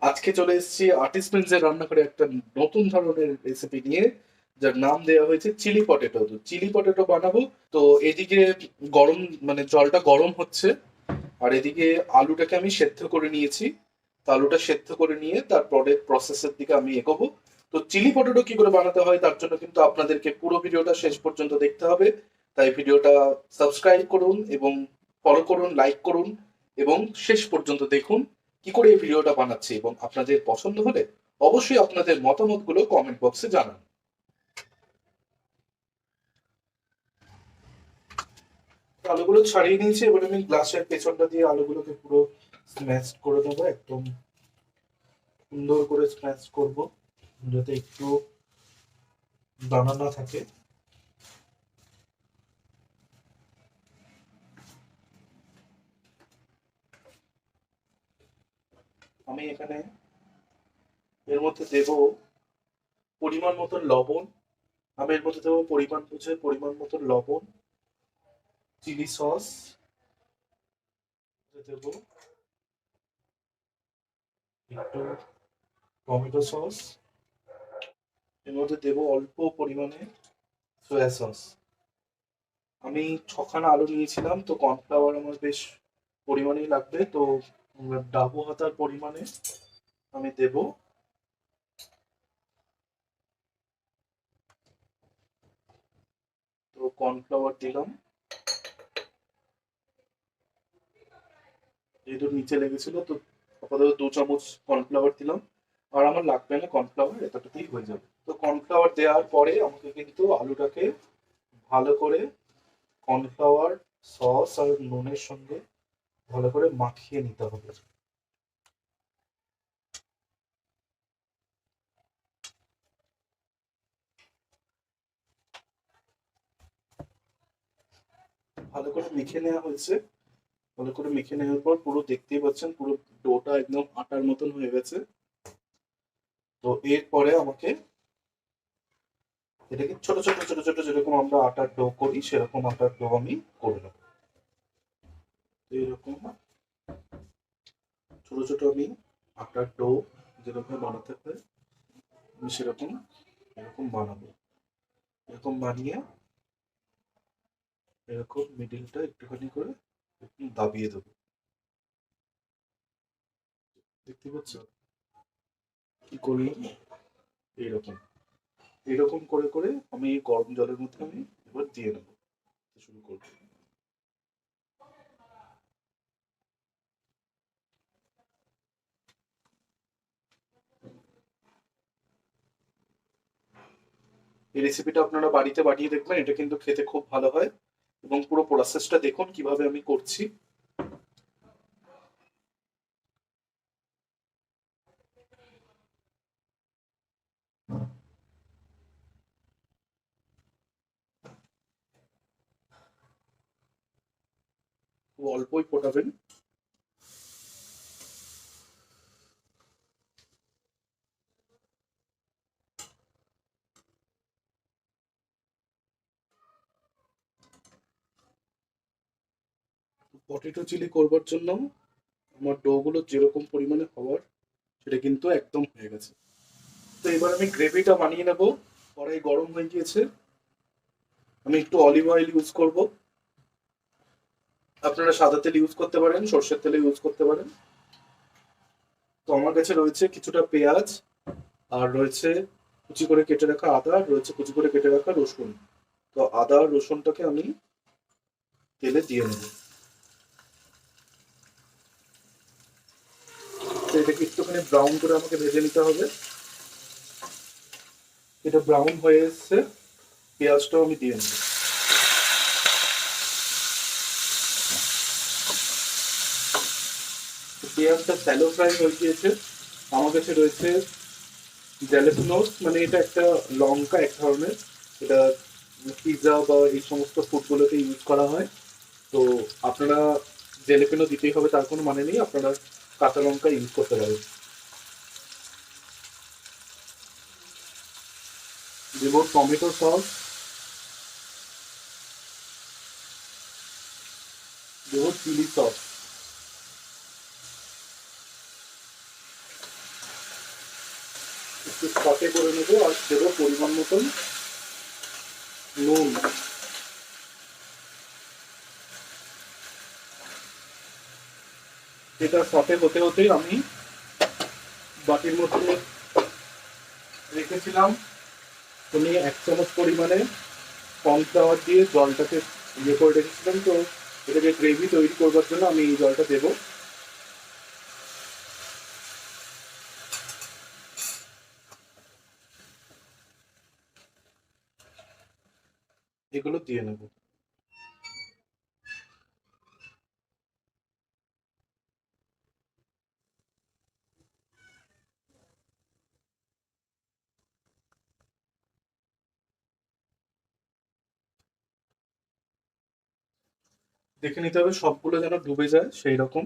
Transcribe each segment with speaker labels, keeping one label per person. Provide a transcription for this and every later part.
Speaker 1: আজকে চলে এসেছি আর্টিসেন্সের রান্না করে একটা নতুন ধরনের রেসিপি নিয়ে, যার নাম দেওয়া হয়েছে চিলি পটেটো। তো চিলি পটেটো বানাবো। তো এদিকে গরম, মানে জলটা গরম হচ্ছে, আর এদিকে আলুটাকে আমি সেদ্ধ করে নিয়েছি। তো আলুটা সেদ্ধ করে নিয়ে তারপরে প্রসেসের দিকে আমি এগোবো। তো চিলি পটেটো কি করে বানাতে হয় তার জন্য কিন্তু আপনাদেরকে পুরো ভিডিওটা শেষ পর্যন্ত দেখতে হবে। তাই ভিডিওটা সাবস্ক্রাইব করুন এবং ফলো করুন, লাইক করুন এবং শেষ পর্যন্ত দেখুন কি করে এই ভিডিওটা বানাচ্ছি, এবং আপনাদের পছন্দ হলে অবশ্যই আপনাদের মতামতগুলো কমেন্ট বক্সে জানান। তো আলুগুলো ছাড়িয়ে নিয়েছি, এবার আমি গ্লাসের পেছনটা দিয়ে আলুগুলোকে পুরো স্ম্যাশ করে দেবো, একদম সুন্দর করে স্ম্যাশ করব যাতে একটু দানা না থাকে। আমি এখানে এর মধ্যে দেব পরিমাণ মতো লবণ। আমি এর মধ্যে দেবো পরিমাণ বুঝে পরিমাণ মতো লবণ, চিলি সস দেবো, একটু টমেটো সস, এর মধ্যে দেবো অল্প পরিমাণে সয়া সস। আমি ছখানা আলু নিয়েছিলাম, তো কর্নফ্লাওয়ার আমার বেশ পরিমাণেই লাগবে। তো ডাবু হাতার পরিমাণে আমি দেব। তো কর্নফ্লাওয়ার দিলাম, যেহেতু নিচে লেগেছিল তো আপাতত 2 চামচ কর্নফ্লাওয়ার দিলাম। আর আমার লাগবে না কর্নফ্লাওয়ার, এতটুকুই হয়ে যাবে। তো কর্নফ্লাওয়ার দেওয়ার পরে আমাকে কিন্তু আলুটাকে ভালো করে কর্নফ্লাওয়ার, সস আর নুনের সঙ্গে ভালো করে মাখিয়ে নিতে হবে। ভালো করে মেখে নেওয়া হয়েছে। ভালো করে মেখে নেওয়ার পর পুরো দেখতেই পাচ্ছেন পুরো ডোটা একদম আটার মতন হয়ে গেছে। তো এরপরে আমাকে এটাকে ছোট ছোট ছোট ছোট যেরকম আমরা আটার ডো করি সেরকম আটার ডো আমি করে নেবো। তো এরকম ছোট ছোট আমি আটার ডো যেরকম বানাতে হয় আমি সেরকম এরকম বানাবো। এরকম বানিয়ে এরকম মিডিলটা একটুখানি করে একটু দাবিয়ে দেবো। দেখতে পাচ্ছ কি করলাম? এইরকম এরকম করে করে আমি এই গরম জলের মধ্যে আমি এবার দিয়ে নেবো, শুরু করবো। এই রেসিপিটা আপনারা বাড়িতে বানিয়ে দেখবেন, এটা কিন্তু খেতে খুব ভালো হয়। এবং পুরো প্রসেসটা দেখুন কিভাবে আমি করছি। খুব অল্পই ফোটাবেন। পটেটো চিলি করবার জন্য আমার ডো গুলো যেরকম পরিমাণে হওয়ার সেটা কিন্তু একদম হয়ে গেছে। তো এবার আমি গ্রেভিটা বানিয়ে নেবো। কড়াই গরম হয়ে গিয়েছে, আমি একটু অলিভ অয়েল ইউজ করব। আপনারা সাদা তেল ইউজ করতে পারেন, সর্ষের তেল ইউজ করতে পারেন। তো আমার কাছে রয়েছে কিছুটা পেঁয়াজ, আর রয়েছে কুচি করে কেটে রাখা আদা, আর রয়েছে কুচি করে কেটে রাখা রসুন। তো আদা আর রসুনটাকে আমি তেলে দিয়ে নেব। তো এটাকে একটুখানি ব্রাউন করে আমাকে ভেজে নিতে হবে। এটা ব্রাউন হয়ে এসছে, পেঁয়াজটাও আমি দিয়ে নেব। পেঁয়াজটা স্যালো ফ্রাই হয়ে গিয়েছে। আমার কাছে রয়েছে জ্যালাপিনোস, মানে এটা একটা লঙ্কা এক ধরনের। এটা পিৎজা বা এই সমস্ত ফুডগুলোতে ইউজ করা হয়। তো আপনারা জ্যালাপিনো দিতেই হবে তার কোনো মানে নেই, আপনারা কাঁচা লঙ্কা ইউজ করতে পারেন। দেব টমেটো সস, দেব চিলি সস। একটু সটে করে নেবো আর দেবো পরিমাণ মতন নুন। এটা সটে হতে হতেই আমি বাটির মধ্যে রেখেছিলাম তুমি 1 চামচ পরিমাণে কর্নফ্লাওয়ার দিয়ে জলটাকে ইয়ে করে রেখেছিলাম। তো এটাকে গ্রেভি তৈরি করবার জন্য আমি এই জলটা দেবো। এগুলো দিয়ে নেব। দেখে নিতে হবে সবগুলো যেন ডুবে যায় সেই রকম।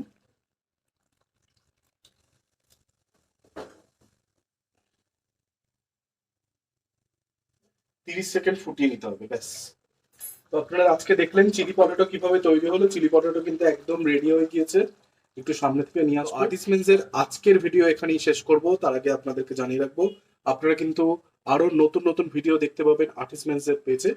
Speaker 1: 30 সেকেন্ড ফুটিয়ে নিতে হবে, ব্যাস। তো আপনারা আজকে দেখলেন চিলি পটেটো কিভাবে তৈরি হলো। চিলি পটেটো কিন্তু একদম রেডি হয়ে গিয়েছে। একটু সামনে থেকে নিয়ে আসবো। আর্টিসমেন্স এর আজকের ভিডিও এখানেই শেষ করব। তার আগে আপনাদেরকে জানিয়ে রাখবো আপনারা কিন্তু আরো নতুন নতুন ভিডিও দেখতে পাবেন আর্টিসমেন্স এর পেজে।